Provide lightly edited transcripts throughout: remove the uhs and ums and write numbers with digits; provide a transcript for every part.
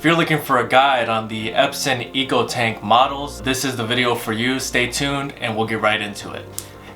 If you're looking for a guide on the Epson EcoTank models, this is the video for you. Stay tuned and we'll get right into it.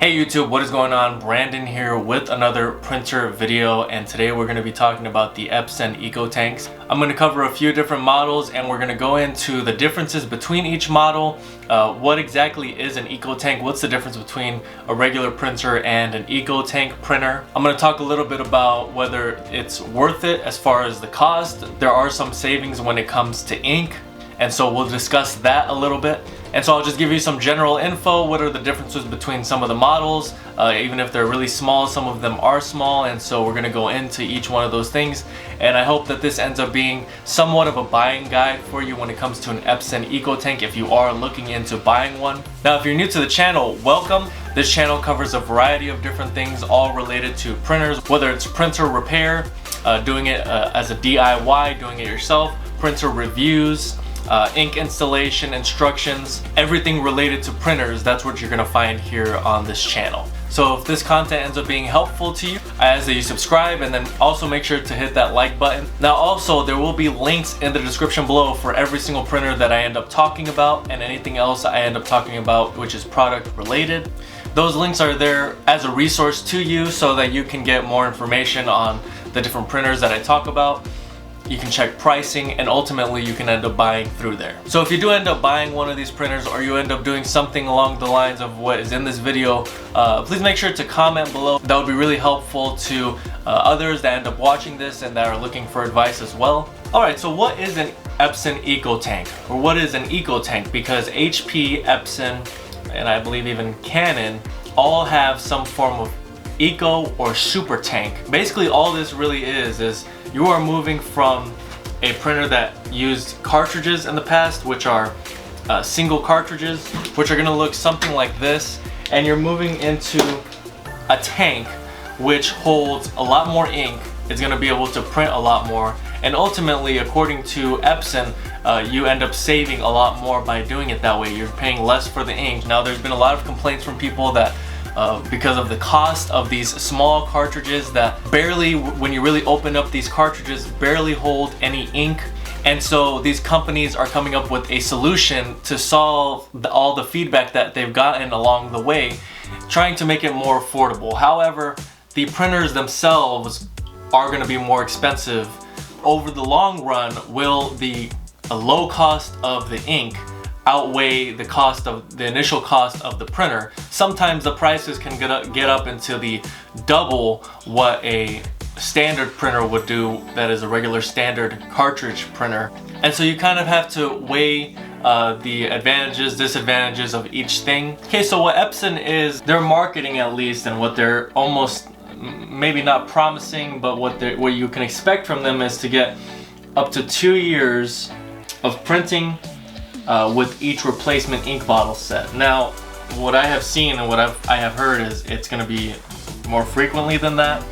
Hey YouTube, what is going on? Brandon here with another printer video, and today we're going to be talking about the Epson EcoTanks. I'm going to cover a few different models and we're going to go into the differences between each model. What exactly is an EcoTank? What's the difference between a regular printer and an EcoTank printer? I'm going to talk a little bit about whether it's worth it as far as the cost. There are some savings when it comes to ink, and so we'll discuss that a little bit. And so I'll just give you some general info. What are the differences between some of the models? Even if they're really small, some of them are small, and so we're going to go into each one of those things. And I hope that this ends up being somewhat of a buying guide for you when it comes to an Epson EcoTank if you are looking into buying one. Now, if you're new to the channel, welcome. This channel covers a variety of different things, all related to printers, whether it's printer repair, doing it as a DIY, doing it yourself, printer reviews, ink installation, instructions, everything related to printers. That's what you're gonna find here on this channel. So if this content ends up being helpful to you, I ask that you subscribe and then also make sure to hit that like button. Now also, there will be links in the description below for every single printer that I end up talking about and anything else I end up talking about which is product related. Those links are there as a resource to you so that you can get more information on the different printers that I talk about. You can check pricing, and ultimately you can end up buying through there. So if you do end up buying one of these printers, or you end up doing something along the lines of what is in this video, please make sure to comment below. That would be really helpful to others that end up watching this and that are looking for advice as well. Alright, so what is an Epson EcoTank? Or what is an EcoTank? Because HP, Epson, and I believe even Canon all have some form of eco or super tank. Basically all this really is you are moving from a printer that used cartridges in the past, which are single cartridges, which are going to look something like this, and you're moving into a tank which holds a lot more ink. It's going to be able to print a lot more, and ultimately, according to Epson, you end up saving a lot more by doing it that way. You're paying less for the ink. Now, there's been a lot of complaints from people that because of the cost of these small cartridges that barely, when you really open up these cartridges, barely hold any ink. And so these companies are coming up with a solution to solve all the feedback that they've gotten along the way, trying to make it more affordable. However, the printers themselves are going to be more expensive. Over the long run, will the low cost of the ink outweigh the cost of the initial cost of the printer? Sometimes the prices can get up into the double what a standard printer would do, that is a regular standard cartridge printer. And so you kind of have to weigh the advantages, disadvantages of each thing. Okay, so what Epson is, their marketing at least, and what they're almost maybe not promising, but what you can expect from them is to get up to 2 years of printing with each replacement ink bottle set. Now, what I have seen and what I have heard is it's going to be more frequently than that.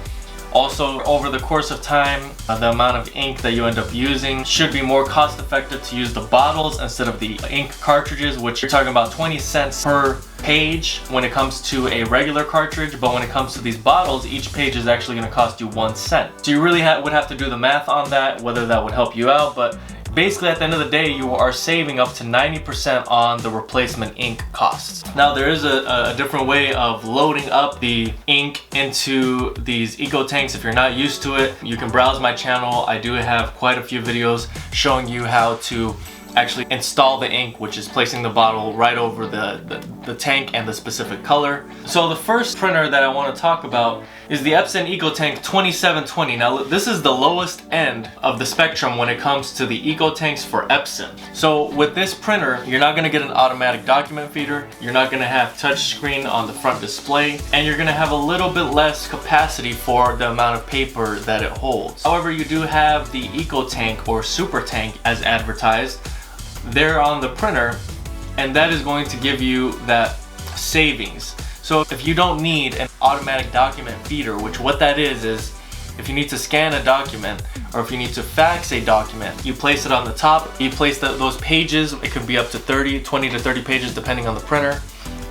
Also, over the course of time, the amount of ink that you end up using should be more cost effective to use the bottles instead of the ink cartridges, which you're talking about 20 cents per page when it comes to a regular cartridge, but when it comes to these bottles, each page is actually going to cost you 1 cent. So you really would have to do the math on that, whether that would help you out, but basically, at the end of the day, you are saving up to 90% on the replacement ink costs. Now, there is a different way of loading up the ink into these EcoTanks. If you're not used to it, you can browse my channel. I do have quite a few videos showing you how to actually install the ink, which is placing the bottle right over the tank and the specific color. So the first printer that I want to talk about is the Epson EcoTank 2720. Now this is the lowest end of the spectrum when it comes to the EcoTanks for Epson. So with this printer, you're not going to get an automatic document feeder, you're not going to have touchscreen on the front display, and you're going to have a little bit less capacity for the amount of paper that it holds. However, you do have the EcoTank or Super Tank as advertised there on the printer, and that is going to give you that savings. So if you don't need an automatic document feeder, which what that is if you need to scan a document or if you need to fax a document, you place it on the top, you place those pages, it could be up to 20 to 30 pages depending on the printer,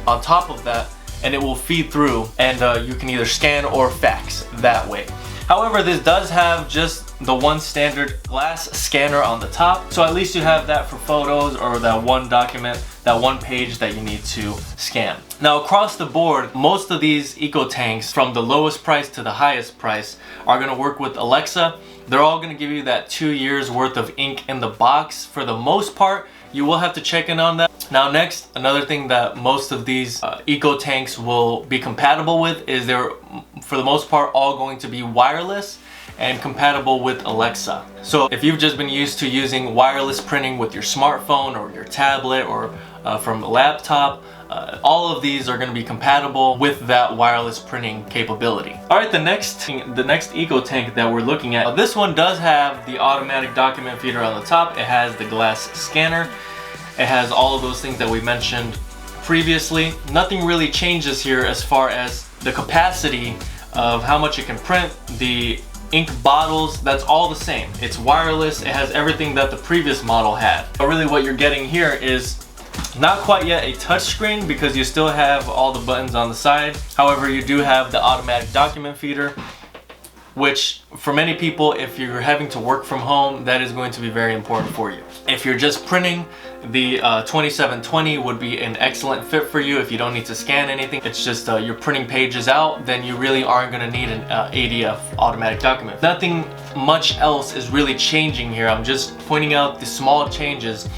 on top of that, and it will feed through, and you can either scan or fax that way. However, this does have just the one standard glass scanner on the top. So at least you have that for photos or that one document, that one page that you need to scan. Now across the board, most of these EcoTanks from the lowest price to the highest price are gonna work with Alexa. They're all gonna give you that 2 years worth of ink in the box for the most part. You will have to check in on that. Now next, another thing that most of these EcoTanks will be compatible with is they're, for the most part, all going to be wireless and compatible with Alexa. So if you've just been used to using wireless printing with your smartphone or your tablet or from a laptop, all of these are going to be compatible with that wireless printing capability. All right, the next EcoTank that we're looking at, this one does have the automatic document feeder on the top. It has the glass scanner. It has all of those things that we mentioned previously. Nothing really changes here as far as the capacity of how much it can print. The ink bottles, that's all the same. It's wireless. It has everything that the previous model had. But really what you're getting here is not quite yet a touch screen because you still have all the buttons on the side. However, you do have the automatic document feeder, which for many people, if you're having to work from home, that is going to be very important for you. If you're just printing, the 2720 would be an excellent fit for you if you don't need to scan anything. It's just you're printing pages out, then you really aren't going to need an ADF automatic document. Nothing much else is really changing here. I'm just pointing out the small changes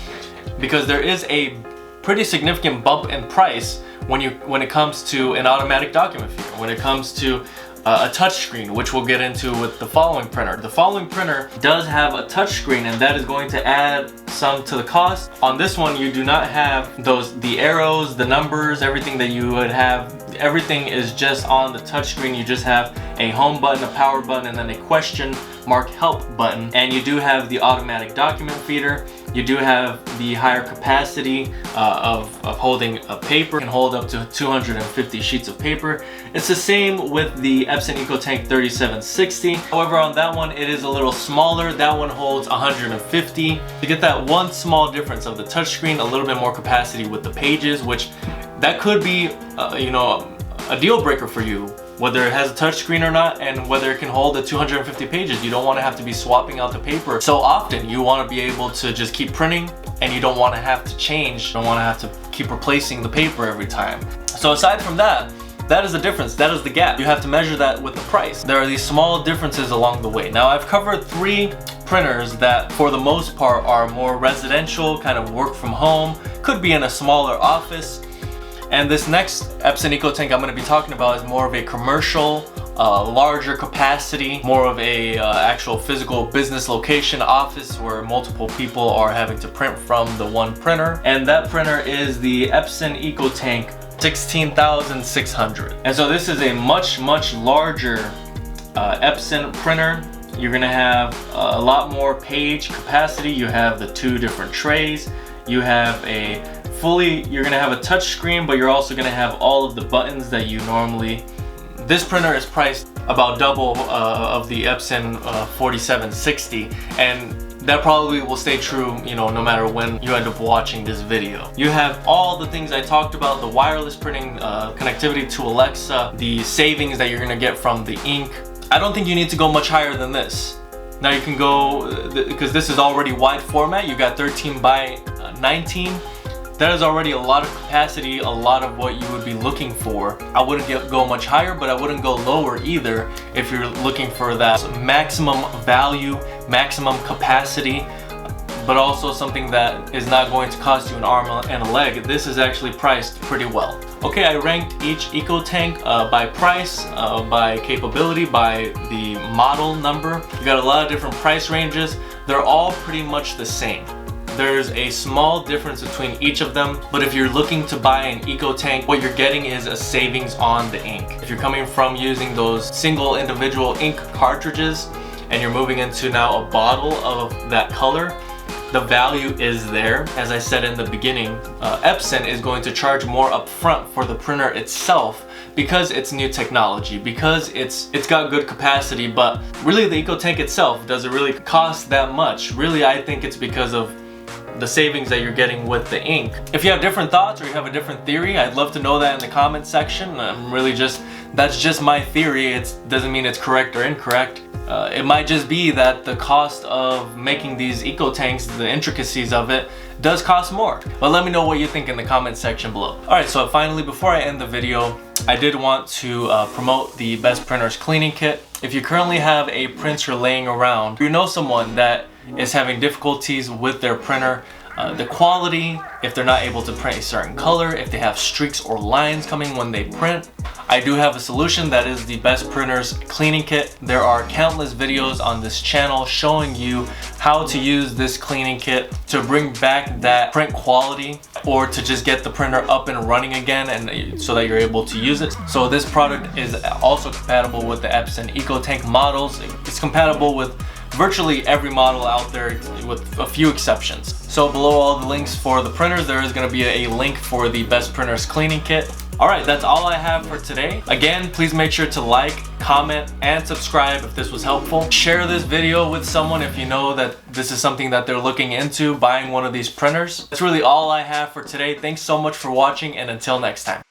because there is a pretty significant bump in price when it comes to an automatic document feeder, when it comes to a touchscreen, which we'll get into with the following printer. The following printer does have a touchscreen, and that is going to add some to the cost. On this one, you do not have the arrows, the numbers, everything that you would have. Everything is just on the touchscreen. You just have a home button, a power button, and then a question mark help button. And you do have the automatic document feeder. You do have the higher capacity of holding a paper. It can hold up to 250 sheets of paper. It's the same with the Epson EcoTank 3760. However, on that one, it is a little smaller. That one holds 150. You get that one small difference of the touchscreen, a little bit more capacity with the pages, which that could be, a deal breaker for you, whether it has a touchscreen or not, and whether it can hold the 250 pages. You don't want to have to be swapping out the paper so often. You want to be able to just keep printing, and you don't want to have to change. You don't want to have to keep replacing the paper every time. So aside from that, that is the difference. That is the gap. You have to measure that with the price. There are these small differences along the way. Now, I've covered 3 printers that for the most part are more residential, kind of work from home, could be in a smaller office. And this next Epson EcoTank I'm going to be talking about is more of a commercial, larger capacity, more of a actual physical business location office where multiple people are having to print from the one printer. And that printer is the Epson EcoTank 16600. And so this is a much larger Epson printer. You're going to have a lot more page capacity. You have the 2 different trays. You have you're gonna have a touch screen, but you're also gonna have all of the buttons that you normally. This printer is priced about double of the Epson 4760, and that probably will stay true, no matter when you end up watching this video. You have all the things I talked about: the wireless printing, connectivity to Alexa, the savings that you're gonna get from the ink. I don't think you need to go much higher than this. Now you can go, because this is already wide format. You got 13 by 19. That is already a lot of capacity, a lot of what you would be looking for. I wouldn't go much higher, but I wouldn't go lower either if you're looking for that maximum value, maximum capacity, but also something that is not going to cost you an arm and a leg. This is actually priced pretty well. Okay, I ranked each EcoTank by price, by capability, by the model number. You got a lot of different price ranges. They're all pretty much the same. There's a small difference between each of them, but if you're looking to buy an EcoTank, what you're getting is a savings on the ink. If you're coming from using those single individual ink cartridges and you're moving into now a bottle of that color, the value is there. As I said in the beginning, Epson is going to charge more upfront for the printer itself because it's new technology, because it's got good capacity, but really the EcoTank itself doesn't really cost that much. Really, I think it's because of the savings that you're getting with the ink. If you have different thoughts or you have a different theory, I'd love to know that in the comment section. That's just my theory. It doesn't mean it's correct or incorrect. It might just be that the cost of making these EcoTanks, the intricacies of it, does cost more. But let me know what you think in the comment section below. Alright, so finally, before I end the video, I did want to promote the Best Printers Cleaning Kit. If you currently have a printer laying around, you know someone that is having difficulties with their printer, the quality, if they're not able to print a certain color, if they have streaks or lines coming when they print, I do have a solution. That is the Best Printers Cleaning Kit. There are countless videos on this channel showing you how to use this cleaning kit to bring back that print quality, or to just get the printer up and running again, and so that you're able to use it. So this product is also compatible with the Epson EcoTank models. It's compatible with virtually every model out there with a few exceptions. So below all the links for the printers, there is going to be a link for the Best Printers Cleaning Kit. Alright, that's all I have for today. Again, please make sure to like, comment, and subscribe if this was helpful. Share this video with someone if you know that this is something that they're looking into, buying one of these printers. That's really all I have for today. Thanks so much for watching, and until next time.